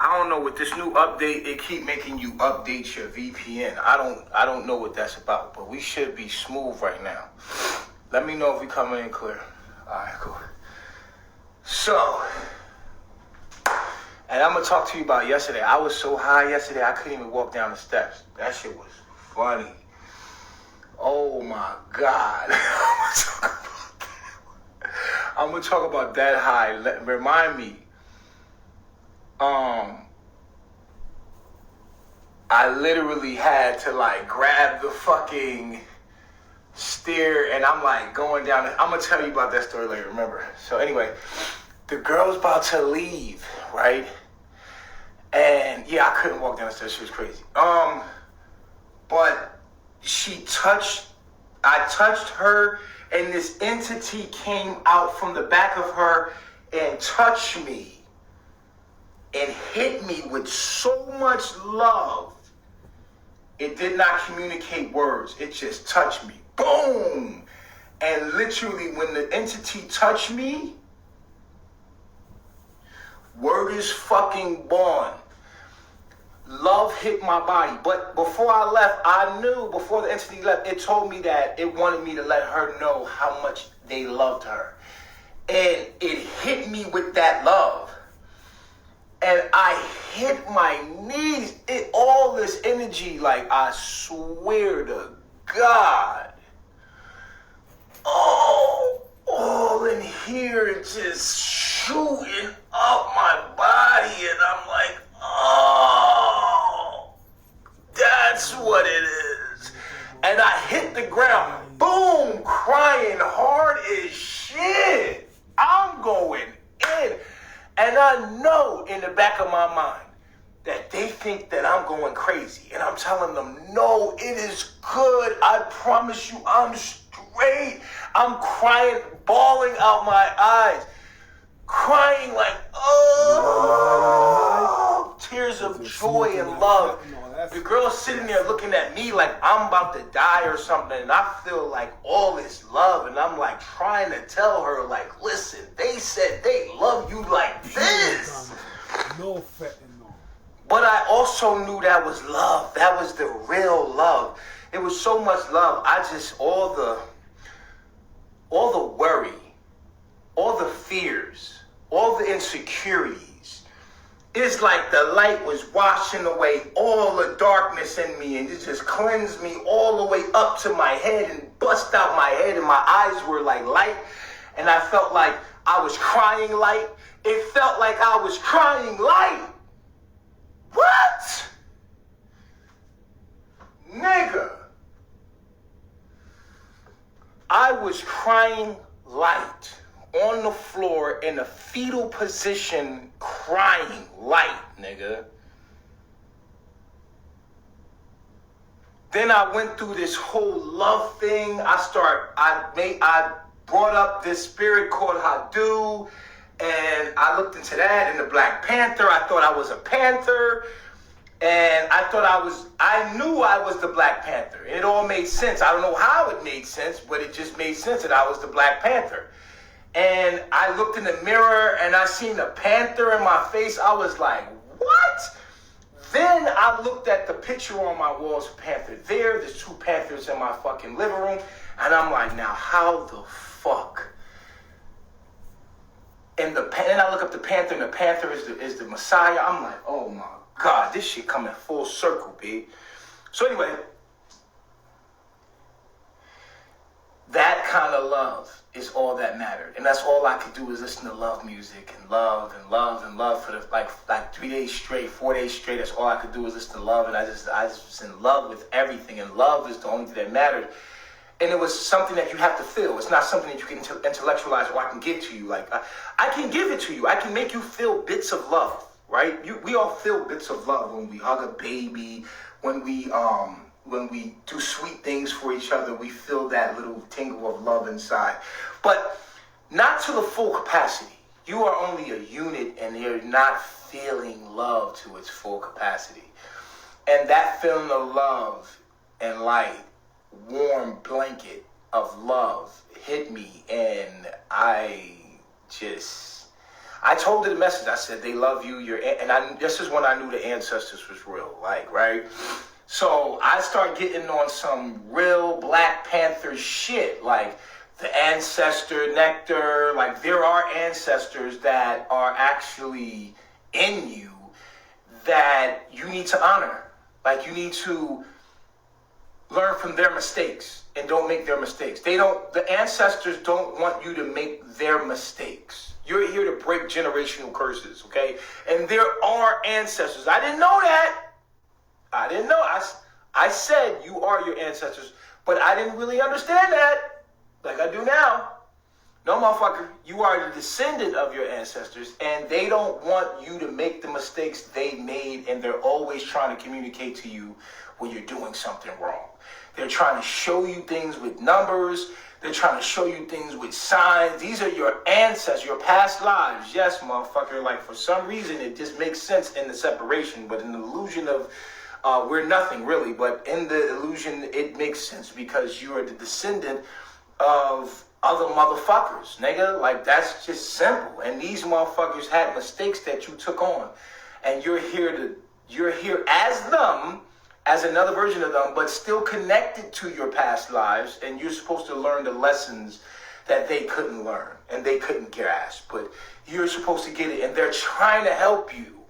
I don't know, with this new update, it keep making you update your VPN. I don't know what that's about, but we should be smooth right now. Let me know if we coming in clear. All right, cool. So, and I'm gonna talk to you about yesterday. I was so high yesterday, I couldn't even walk down the steps. That shit was funny. Oh my God. I'm gonna talk about that high. Remind me. I literally had to like grab the fucking stair, and I'm like going down. I'm gonna tell you about that story later, remember. So anyway, the girl's about to leave, right? And yeah, I couldn't walk down the stairs. She was crazy. But I touched her, and this entity came out from the back of her and touched me and hit me with so much love. It did not communicate words. It just touched me. Boom! And literally, when the entity touched me, word is fucking born. Love hit my body. But before I left, I knew, before the entity left, it told me that it wanted me to let her know how much they loved her. And it hit me with that love. And I hit my knees. All this energy, like, I swear to God. Oh, all in here and just shooting up my body. And I'm like, oh, that's what it is. And I hit the ground, boom, crying hard as shit. I'm going in. And I know in the back of my mind that they think that I'm going crazy. And I'm telling them, no, it is good. I promise you, I'm straight. I'm crying, bawling out my eyes. Crying like, oh, tears of joy and love. The girl's sitting there looking at me like I'm about to die or something, and I feel like all this love, and I'm like trying to tell her, like, listen, they said they love you like this. No fetting, no. But I also knew that was love. That was the real love. It was so much love. All the worry, all the fears, all the insecurities. It's like the light was washing away all the darkness in me, and it just cleansed me all the way up to my head and bust out my head, and my eyes were like light, and I felt like I was crying light. It felt like I was crying light. What? Nigga. I was crying light. On the floor in a fetal position, crying light, nigga. Then I went through this whole love thing. I brought up this spirit called Hadu, and I looked into that and the Black Panther. I thought I was a panther, and I knew I was the Black Panther. It all made sense. I don't know how it made sense, but it just made sense that I was the Black Panther. And I looked in the mirror and I seen a panther in my face. I was like, what? Then I looked at the picture on my walls of Panther. There's 2 panthers in my fucking living room. And I'm like, now how the fuck? And then I look up the panther, and the panther is the Messiah. I'm like, oh my God, this shit coming full circle, B. So anyway, that kind of love is all that mattered. And that's all I could do is listen to love music and love and love and love for the like 3 days straight, 4 days straight. That's all I could do is listen to love. And I just was in love with everything. And love is the only thing that mattered. And it was something that you have to feel. It's not something that you can intellectualize or I can give to you. Like, I can give it to you. I can make you feel bits of love, right? We all feel bits of love when we hug a baby, when we do sweet things for each other. We feel that little tingle of love inside. But not to the full capacity. You are only a unit, and you're not feeling love to its full capacity. And that feeling of love and light, warm blanket of love hit me, and I I told her the message. I said, they love you. This is when I knew the ancestors was real, like, right? So I start getting on some real Black Panther shit, like the ancestor nectar. Like, there are ancestors that are actually in you that you need to honor. Like, you need to learn from their mistakes and don't make their mistakes. The ancestors don't want you to make their mistakes. You're here to break generational curses, okay? And there are ancestors. I didn't know that. I didn't know. I said you are your ancestors, but I didn't really understand that like I do now. No, motherfucker, you are the descendant of your ancestors, and they don't want you to make the mistakes they made, and they're always trying to communicate to you when you're doing something wrong. They're trying to show you things with numbers. They're trying to show you things with signs. These are your ancestors, your past lives. Yes, motherfucker, like for some reason it just makes sense in the separation, but in the illusion of we're nothing really, but in the illusion it makes sense because you are the descendant of other motherfuckers, nigga. Like, that's just simple. And these motherfuckers had mistakes that you took on, and you're here as them, as another version of them, but still connected to your past lives, and you're supposed to learn the lessons that they couldn't learn and they couldn't grasp, but you're supposed to get it, and they're trying to help you.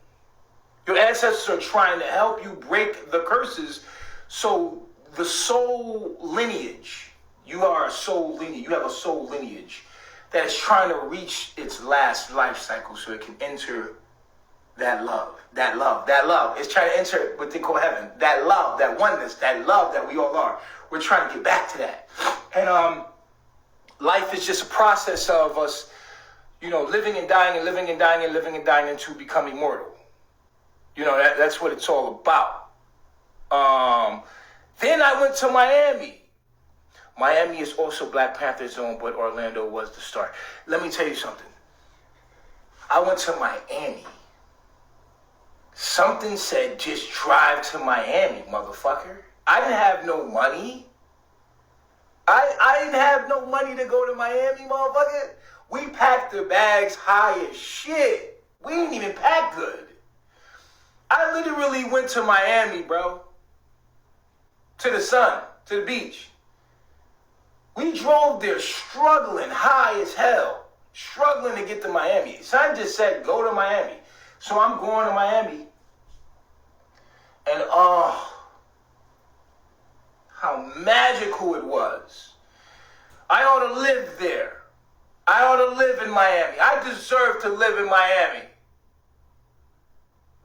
Your ancestors are trying to help you break the curses. So the soul lineage, you are a soul lineage, you have a soul lineage that is trying to reach its last life cycle so it can enter that love. It's trying to enter what they call heaven. That love, that oneness, that love that we all are. We're trying to get back to that. And life is just a process of us, living and dying and living and dying and living and dying into becoming immortal. That's what it's all about. Then I went to Miami. Miami is also Black Panther zone, but Orlando was the start. Let me tell you something. I went to Miami. Something said, just drive to Miami, motherfucker. I didn't have no money. I didn't have no money to go to Miami, motherfucker. We packed the bags high as shit. We didn't even pack good. I literally went to Miami, bro. To the sun, to the beach. We drove there struggling high as hell. Struggling to get to Miami. Son just said, go to Miami. So I'm going to Miami. And how magical it was. I ought to live there. I ought to live in Miami. I deserve to live in Miami.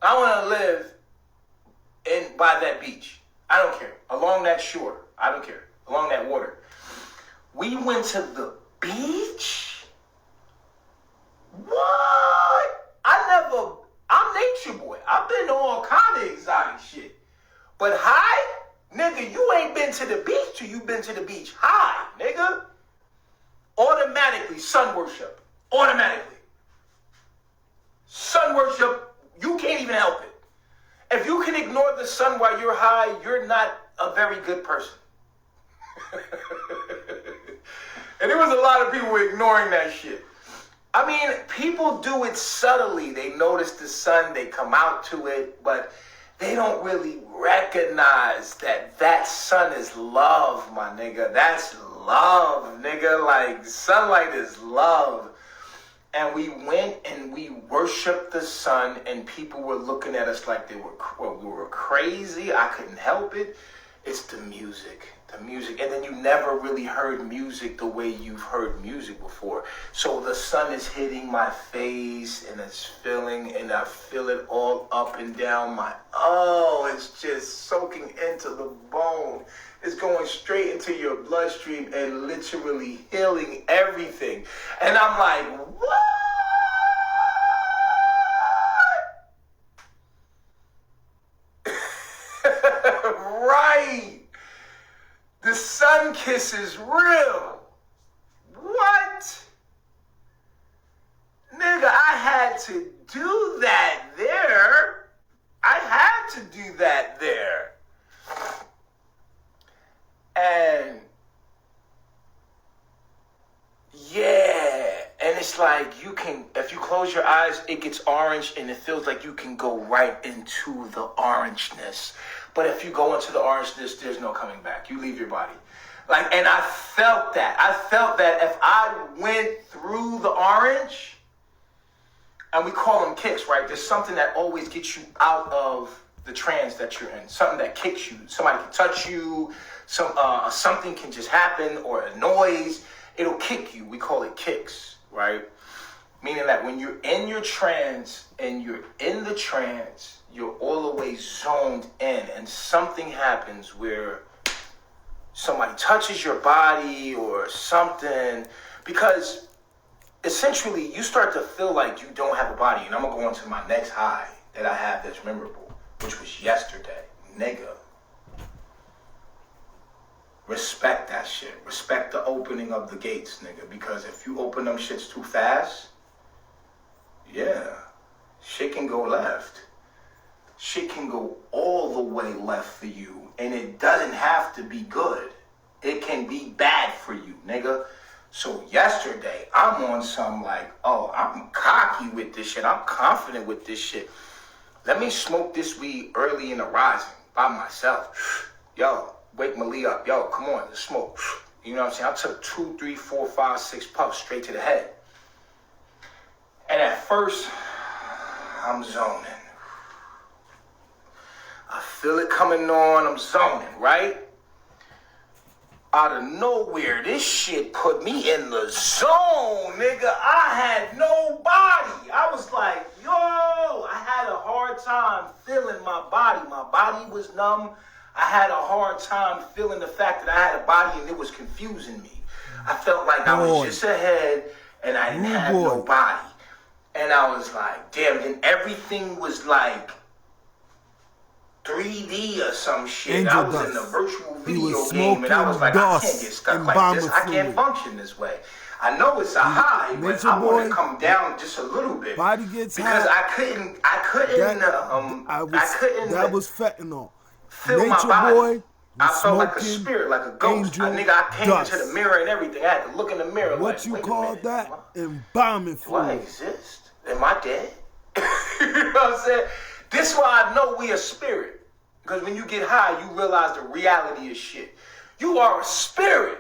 I want to live by that beach. I don't care. Along that shore. I don't care. Along that water. We went to the beach? What? I'm nature boy. I've been to all kind of exotic shit. But high? Nigga, you ain't been to the beach till you been to the beach high, nigga. Automatically, sun worship. Automatically. Sun worship, you can't even help it. If you can ignore the sun while you're high, you're not a very good person. And there was a lot of people ignoring that shit. I mean, people do it subtly. They notice the sun, they come out to it, but they don't really recognize that sun is love, my nigga. That's love, nigga. Like, sunlight is love. And we went and we worshiped the sun, and people were looking at us like we were crazy. I couldn't help it. It's the music. And then you never really heard music the way you've heard music before. So the sun is hitting my face, and it's feeling, and I feel it all up and down it's just soaking into the bone. It's going straight into your bloodstream and literally healing everything. And I'm like, what? Right. The sun kiss is real. What? Nigga, I had to do that there. I had to do that there. And yeah, and it's like you can, if you close your eyes, it gets orange and it feels like you can go right into the orangeness. But if you go into the orangeness, there's no coming back. You leave your body. Like, and I felt that. I felt that if I went through the orange, and we call them kicks, right? There's something that always gets you out of the trance that you're in. Something that kicks you. Somebody can touch you. Something can just happen, or a noise. It'll kick you. We call it kicks, right? Meaning that when you're in your trance and you're in the trance, you're all the way zoned in, and something happens where somebody touches your body or something, because essentially you start to feel like you don't have a body. And I'm gonna go into my next high that I have that's memorable, which was yesterday. Nigga, respect that shit. Respect the opening of the gates, nigga, because if you open them shits too fast, yeah, shit can go left. Shit can go all the way left for you. And it doesn't have to be good. It can be bad for you, nigga. So yesterday, I'm on some like, oh, I'm cocky with this shit. I'm confident with this shit. Let me smoke this weed early in the rising by myself. Yo, wake Mali up. Yo, come on, let's smoke. You know what I'm saying? I took 2, 3, 4, 5, 6 puffs straight to the head. And at first, I'm zoning. I feel it coming on, I'm zoning, right? Out of nowhere, this shit put me in the zone, nigga. I had no body. I was like, yo, I had a hard time feeling my body. My body was numb. I had a hard time feeling the fact that I had a body, and it was confusing me. I felt like I was just a head and I didn't have no body. And I was like, damn, and everything was like 3D or some shit. Angel I was dust. in a virtual He video was game, and I was like, I can't get stuck like this. I fluid. can't function this way. I know it's a high, but I want to come down just a little bit. Body gets because high. I couldn't That was fentanyl. feel Nature my body. Boy, I felt like a spirit, like a ghost. I came dust. into the mirror and everything. I had to look in the mirror. What like, you wait a call minute, that? Do Embalming I fluid. exist? Am I dead? You know what I'm saying? This is why I know we a spirit. Because when you get high, you realize the reality of shit. You are a spirit.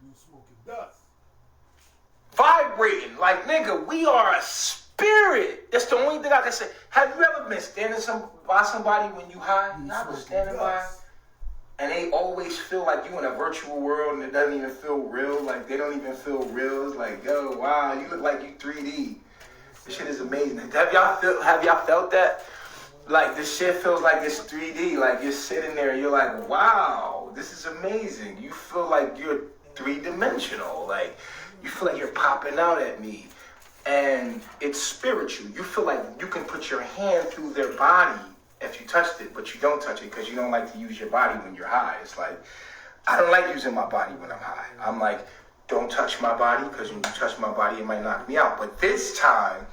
You smoking dust. Vibrating. Like, nigga, we are a spirit. That's the only thing I can say. Have you ever been standing by somebody when you high? I was standing by, and they always feel like you in a virtual world and it doesn't even feel real. Like, they don't even feel real. It's like, yo, wow, you look like you 3D. This shit is amazing. Have y'all felt that? Like, this shit feels like it's 3D. Like, you're sitting there and you're like, wow, this is amazing. You feel like you're 3-dimensional. Like, you feel like you're popping out at me. And it's spiritual. You feel like you can put your hand through their body if you touched it, but you don't touch it because you don't like to use your body when you're high. It's like, I don't like using my body when I'm high. I'm like, don't touch my body because when you touch my body, it might knock me out. But this time,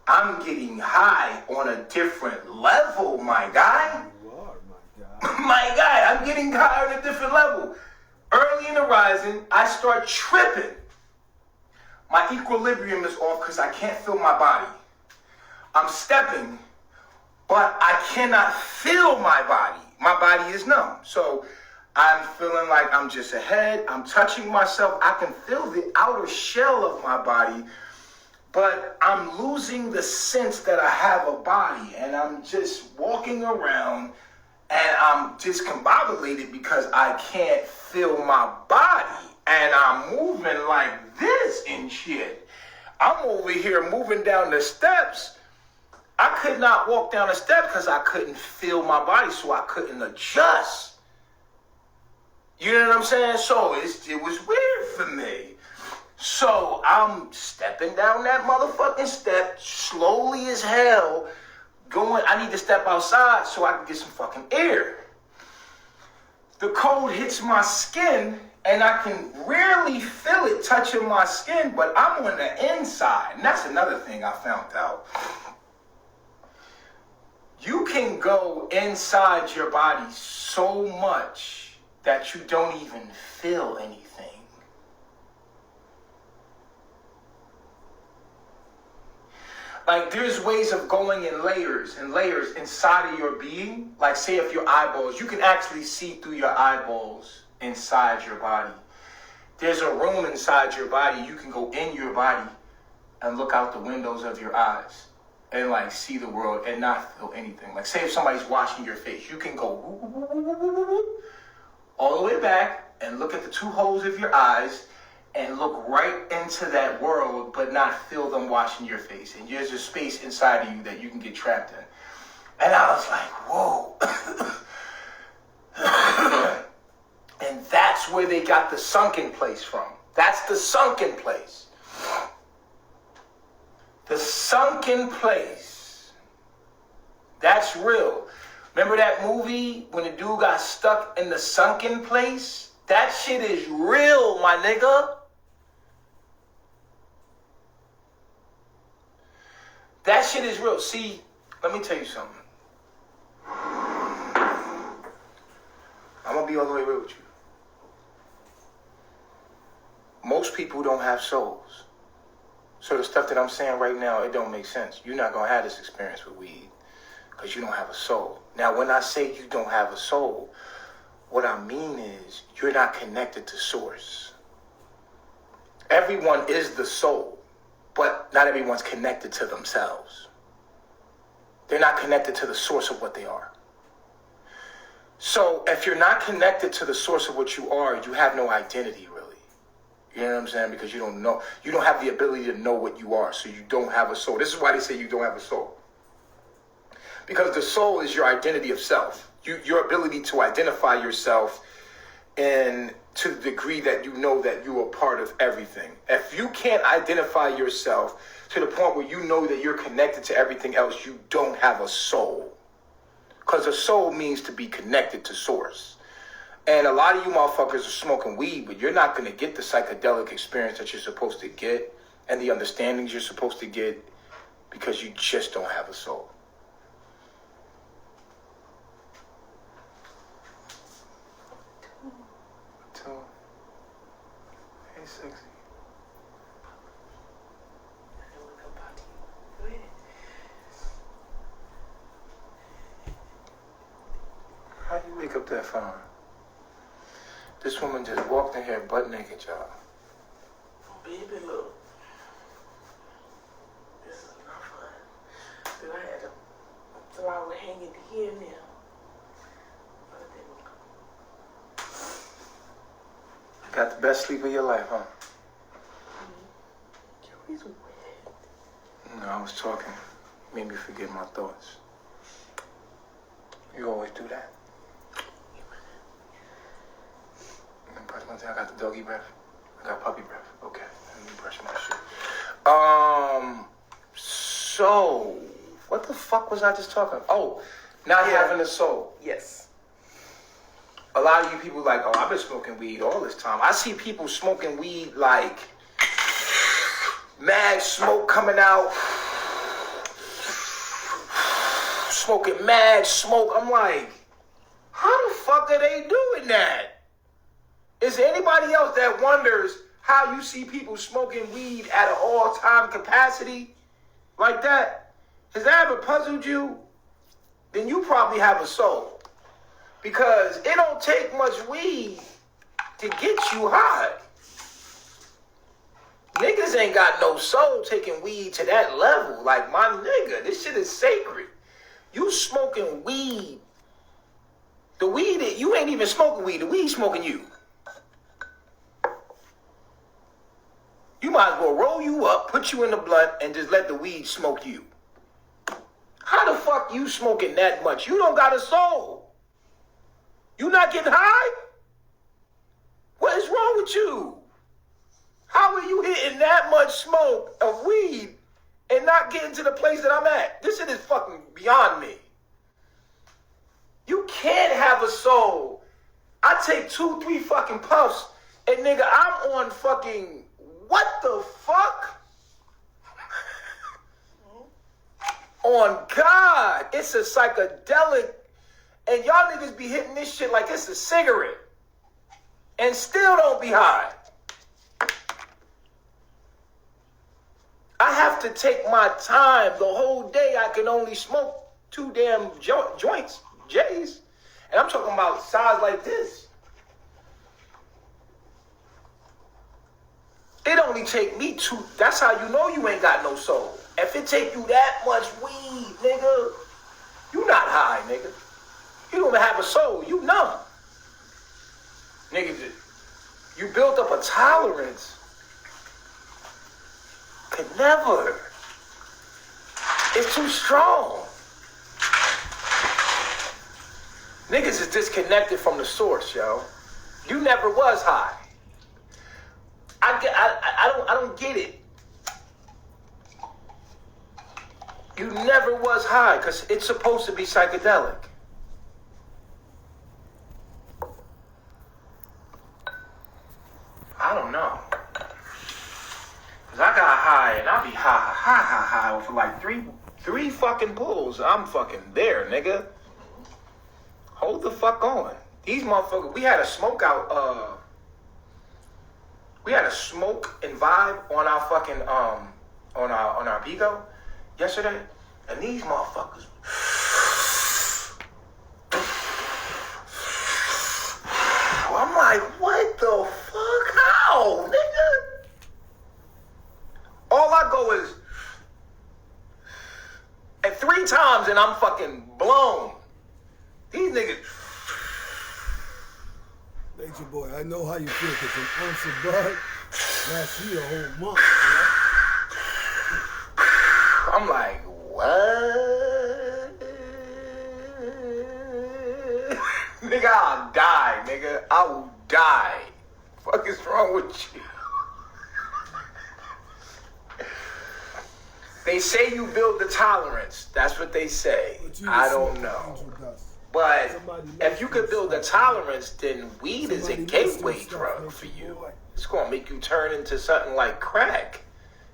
I'm getting high on a different level, my guy. You are, my guy. My guy, I'm getting high on a different level. Early in the rising, I start tripping. My equilibrium is off because I can't feel my body. I'm stepping, but I cannot feel my body. My body is numb. So I'm feeling like I'm just a head. I'm touching myself. I can feel the outer shell of my body, but I'm losing the sense that I have a body, and I'm just walking around and I'm discombobulated because I can't feel my body, and I'm moving like this and shit. I'm over here moving down the steps. I could not walk down the steps because I couldn't feel my body, so I couldn't adjust. You know what I'm saying? So it was weird for me. So I'm stepping down that motherfucking step slowly as hell, going, I need to step outside so I can get some fucking air. The cold hits my skin and I can rarely feel it touching my skin, but I'm on the inside. And that's another thing I found out. You can go inside your body so much that you don't even feel anything. Like, there's ways of going in layers and layers inside of your being. Like, say if your eyeballs, you can actually see through your eyeballs inside your body. There's a room inside your body. You can go in your body and look out the windows of your eyes and like see the world and not feel anything. Like, say if somebody's washing your face, you can go all the way back and look at the two holes of your eyes and look right into that world, but not feel them washing your face. And there's a space inside of you that you can get trapped in. And I was like, whoa. And that's where they got the sunken place from. That's the sunken place. The sunken place. That's real. Remember that movie when the dude got stuck in the sunken place? That shit is real, my nigga. That shit is real. See, let me tell you something. I'm gonna be all the way real with you. Most people don't have souls. So the stuff that I'm saying right now, it don't make sense. You're not gonna have this experience with weed because you don't have a soul. Now, when I say you don't have a soul, what I mean is you're not connected to source. Everyone is the soul, but not everyone's connected to themselves. They're not connected to the source of what they are. So if you're not connected to the source of what you are, you have no identity, really. You know what I'm saying? Because you don't know. You don't have the ability to know what you are, so you don't have a soul. This is why they say you don't have a soul. Because the soul is your identity of self. Your ability to identify yourself and to the degree that you know that you are part of everything. If you can't identify yourself to the point where you know that you're connected to everything else, you don't have a soul. Because a soul means to be connected to source. And a lot of you motherfuckers are smoking weed, but you're not going to get the psychedelic experience that you're supposed to get and the understandings you're supposed to get because you just don't have a soul. Hey, sexy. How do you wake up that fine? This woman just walked in here butt naked, y'all. Baby, look. This is not fun. Then I had to throw it hanging here now. Got the best sleep of your life, huh? He's wet. No, I was talking. Made me forget my thoughts. You always do that. Brush my teeth. I got the doggy breath. I got puppy breath. Okay, let me brush my shit. So, what the fuck was I just talking about? Oh, not having a soul. Yes. A lot of you people like, oh, I've been smoking weed all this time. I see people smoking weed like mad smoke coming out, smoking mad smoke. I'm like, how the fuck are they doing that? Is there anybody else that wonders how you see people smoking weed at an all-time capacity like that? Has that ever puzzled you? Then you probably have a soul. Because it don't take much weed to get you high. Niggas ain't got no soul taking weed to that level. Like, my nigga, this shit is sacred. You smoking weed. The weed, you ain't even smoking weed. The weed smoking you. You might as well roll you up, put you in the blunt, and just let the weed smoke you. How the fuck you smoking that much? You don't got a soul. You not getting high? What is wrong with you? How are you hitting that much smoke of weed and not getting to the place that I'm at? This shit is fucking beyond me. You can't have a soul. I take 2-3 fucking puffs and nigga, I'm on fucking, what the fuck? On God, it's a psychedelic. And y'all niggas be hitting this shit like it's a cigarette. And still don't be high. I have have to take my time. The whole day I can only smoke 2 damn joints, J's. And I'm talking about size like this. It only take me 2. That's how you know you ain't got no soul. If it take you that much weed, nigga, you not high, nigga. You don't even have a soul. You numb. Nigga, you built up a tolerance. Could never. It's too strong. Niggas is disconnected from the source, yo. You never was high. I don't get it. You never was high because it's supposed to be psychedelic. I don't know. Cause I got high and I be high for like three fucking pulls. I'm fucking there, nigga. Hold the fuck on. These motherfuckers, we had a smoke out, we had a smoke and vibe on our fucking, on our Bigo yesterday. And these motherfuckers, I'm like, what the fuck? How, nigga? All I go is, and 3 times and I'm fucking blown. These niggas. Nature boy, I know how you feel because an ounce of bud lasts you a whole month, bro. I'm like, what? Nigga, I'll die, nigga. I will die. Fuck is wrong with you? They say you build the tolerance. That's what they say. I don't know. But if you could build a tolerance, then weed is a gateway drug for you. It's gonna make you turn into something like crack.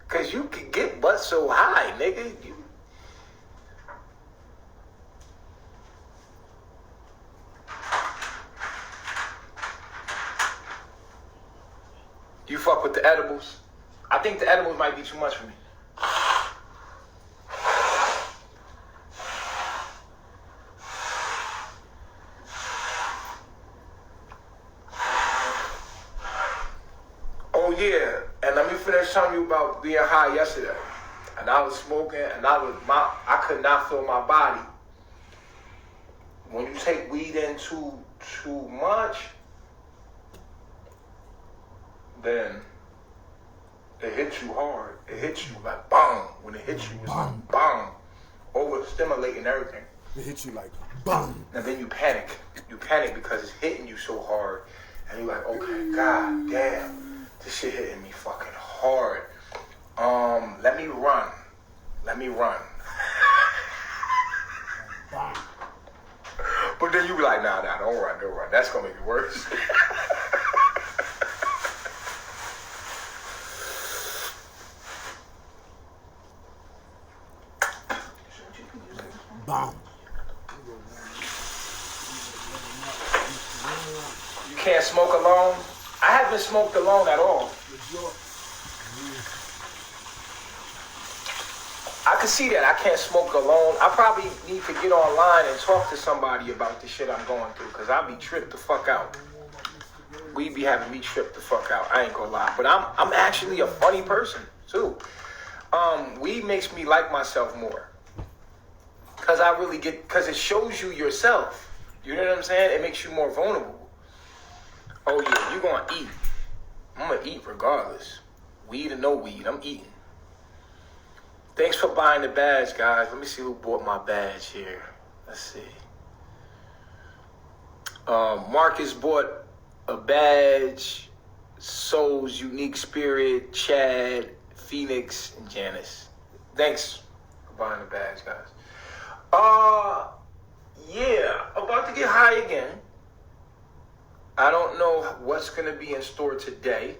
Cause you can get butt so high, nigga. You fuck with the edibles? I think the edibles might be too much for me. Oh yeah, and let me finish telling you about being high yesterday. And I was smoking, and I could not feel my body. When you take weed in too much, then it hits you hard. It hits you like bang. When it hits you, it's like bang, overstimulating everything. It hits you like bang. And then you panic. You panic because it's hitting you so hard, and you're like, okay, god damn. This shit hitting me fucking hard. Let me run. But then you be like, nah, don't run. That's gonna make it worse. Bomb. You can't smoke alone? I haven't smoked alone at all. I can see that. I can't smoke alone. I probably need to get online and talk to somebody about the shit I'm going through, because I'll be tripped the fuck out. We be having me tripped the fuck out. I ain't gonna lie. But I'm actually a funny person, too. Weed makes me like myself more. Because it shows you yourself. You know what I'm saying? It makes you more vulnerable. Oh yeah, you gonna eat. I'm gonna eat regardless. Weed or no weed, I'm eating. Thanks for buying the badge, guys. Let me see who bought my badge here. Let's see. Marcus bought a badge. Soul's Unique Spirit, Chad, Phoenix, and Janice. Thanks for buying the badge, guys. Yeah, about to get high again. I don't know what's going to be in store today,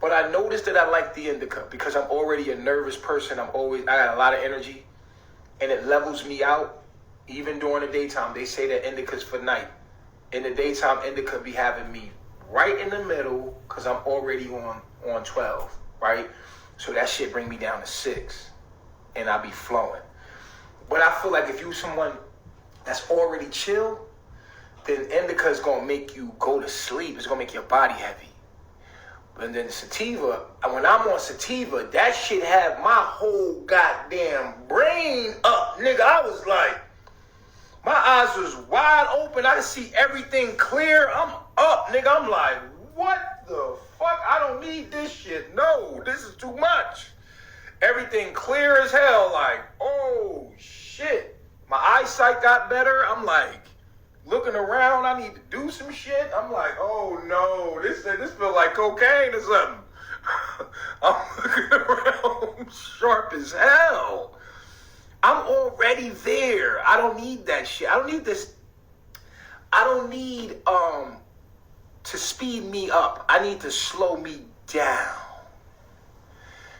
but I noticed that I like the indica because I'm already a nervous person. I got a lot of energy, and it levels me out even during the daytime. They say that indica's for night. In the daytime, indica be having me right in the middle because I'm already on 12, right? So that shit bring me down to 6. And I be flowing. But I feel like if you someone that's already chill, then indica is gonna make you go to sleep. It's gonna make your body heavy. And then sativa, when I'm on sativa, that shit have my whole goddamn brain up, nigga. I was like, my eyes was wide open. I could see everything clear. I'm up, nigga. I'm like, what the fuck? I don't need this shit. No, this is too much. Everything clear as hell. Like, oh shit. My eyesight got better. I'm like, looking around, I need to do some shit. I'm like, oh no, this feel like cocaine or something. I'm looking around sharp as hell. I'm already there. I don't need that shit. I don't need this. I don't need to speed me up. I need to slow me down.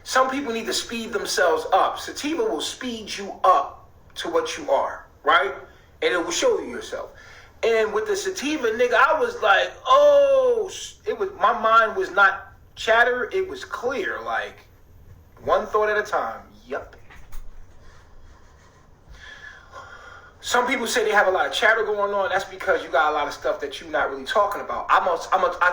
Some people need to speed themselves up. Sativa will speed you up to what you are, right? And it will show you yourself. And with the sativa, nigga, I was like, oh, my mind was not chatter, it was clear, like one thought at a time. Yup. Some people say they have a lot of chatter going on. That's because you got a lot of stuff that you're not really talking about. I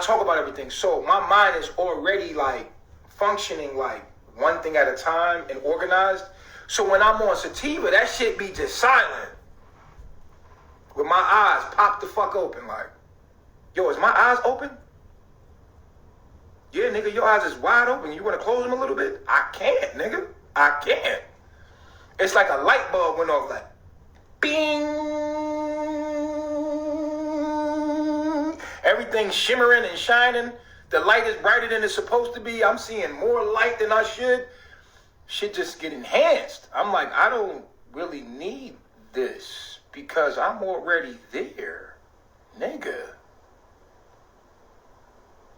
talk about everything. So my mind is already like functioning like one thing at a time and organized. So when I'm on sativa, that shit be just silent. With my eyes popped the fuck open, like, yo, is my eyes open? Yeah, nigga, your eyes is wide open. You want to close them a little bit? I can't, nigga. I can't. It's like a light bulb went off, like, bing. Everything's shimmering and shining. The light is brighter than it's supposed to be. I'm seeing more light than I should. Shit just get enhanced. I'm like, I don't really need this. Because I'm already there, nigga.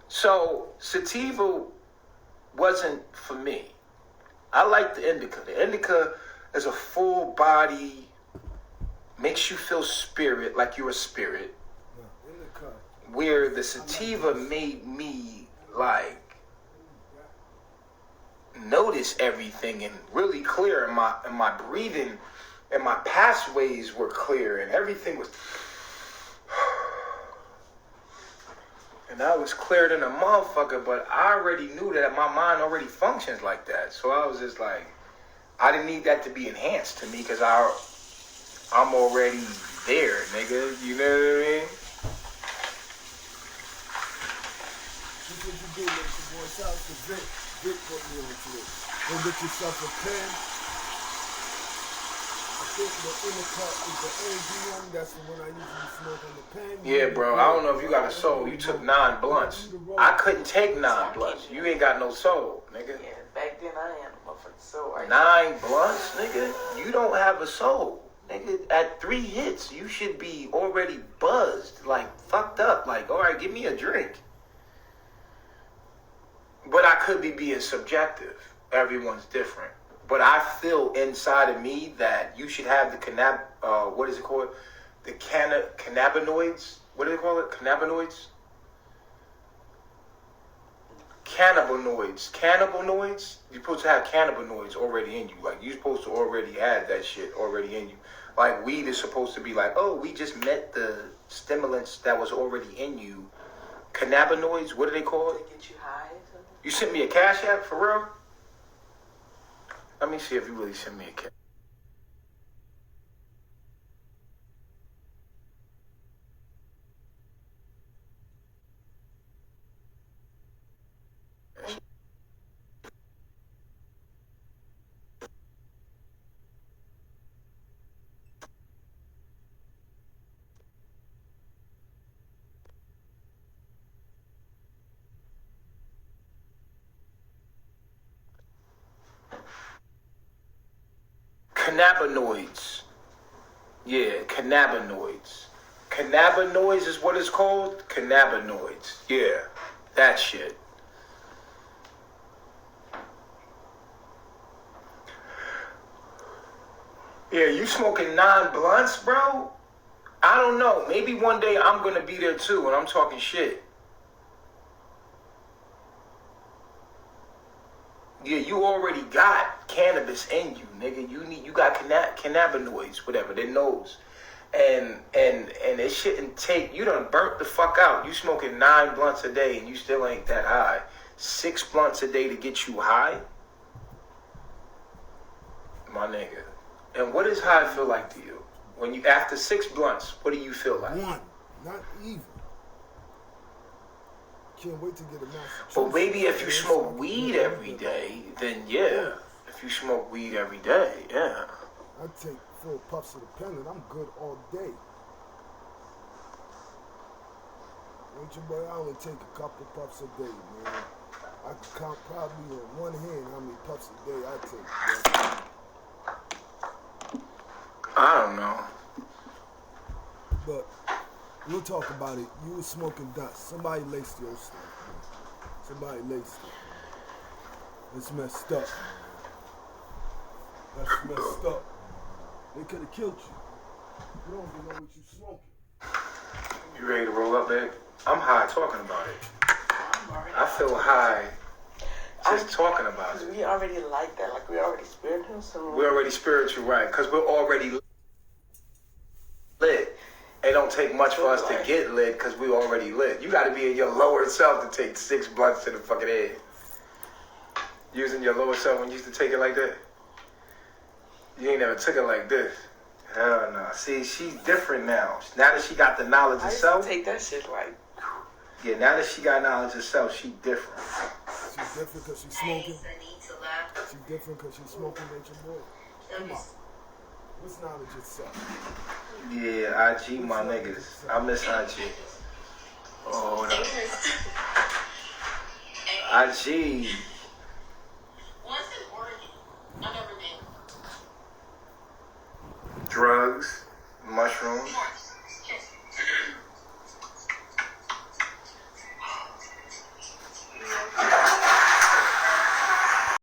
So sativa wasn't for me. I like the indica. The indica is a full body, makes you feel spirit, like you're a spirit. Where the sativa made me like notice everything and really clear in my breathing. And my pathways were clear and everything was... And I was cleared in a motherfucker, but I already knew that my mind already functions like that. So I was just like, I didn't need that to be enhanced to me because I'm already there, nigga. You know what I mean? This is what you do, make your voice out to Vic. Vic put me onto it. Go get yourself a pen. I think the indica is the energy one. That's the one I usually smoke on the pen. Yeah, bro. I don't know if you got a soul. You took 9 blunts. I couldn't take 9 blunts. You ain't got no soul, nigga. Yeah, back then I had a motherfucking soul. 9 blunts, nigga? You don't have a soul. Nigga, at 3 hits, you should be already buzzed, like fucked up. Like, all right, give me a drink. But I could be being subjective. Everyone's different. But I feel inside of me that you should have the what is it called? The cannabinoids. What do they call it? Cannabinoids? Cannabinoids. You're supposed to have cannabinoids already in you. Like, you're supposed to already have that shit already in you. Like, weed is supposed to be like, oh, we just met the stimulants that was already in you. Cannabinoids, what do they call it? To get you high or something? You sent me a Cash App, for real? Let me see if you really sent me a Cash. Cannabinoids. Yeah, cannabinoids. Cannabinoids is what it's called? Cannabinoids. Yeah, that shit. Yeah, you smoking 9 blunts, bro? I don't know. Maybe one day I'm gonna be there too and I'm talking shit. Yeah, you already got cannabis in you, nigga. You got cannabinoids, whatever, their nose. And it shouldn't take, you done burnt the fuck out. You smoking 9 blunts a day and you still ain't that high. 6 blunts a day to get you high? My nigga. And what does high feel like to you? When you, after 6 blunts, what do you feel like? One, not even. Can't wait to get a Massachusetts. But maybe if you smoke weed every day, then yeah. If you smoke weed every day, yeah. I take 4 puffs of the pen and I'm good all day. Ain't your boy? I only take a couple puffs a day, man. I can count probably on one hand how many puffs a day I take, man. I don't know. But we'll talk about it. You was smoking dust. Somebody laced your stuff, man. Somebody laced it. It's messed up, man. That's messed up. They could have killed you. You don't even know what you smoking. You ready to roll up, babe? I'm high talking about it. I feel high just talking about it. We already like that. Like, we already spiritual, so... We're already spiritual, right? Because we're already lit. It don't take much for us to get lit because we're already lit. You got to be in your lower self to take 6 blunts to the fucking head. Using your lower self when you used to take it like that? You ain't never took it like this. Hell no. See, she's different now. Now that she got the knowledge of I used self. to take that shit like... Yeah, now that she got knowledge of self, she different. She's different because she's smoking. She's different because she's smoking, ain't your boy? Come on. What's knowledge of self? Yeah, IG my niggas. I miss IG. Oh, no. IG. What's in Oregon? I've never been. Drugs, mushrooms.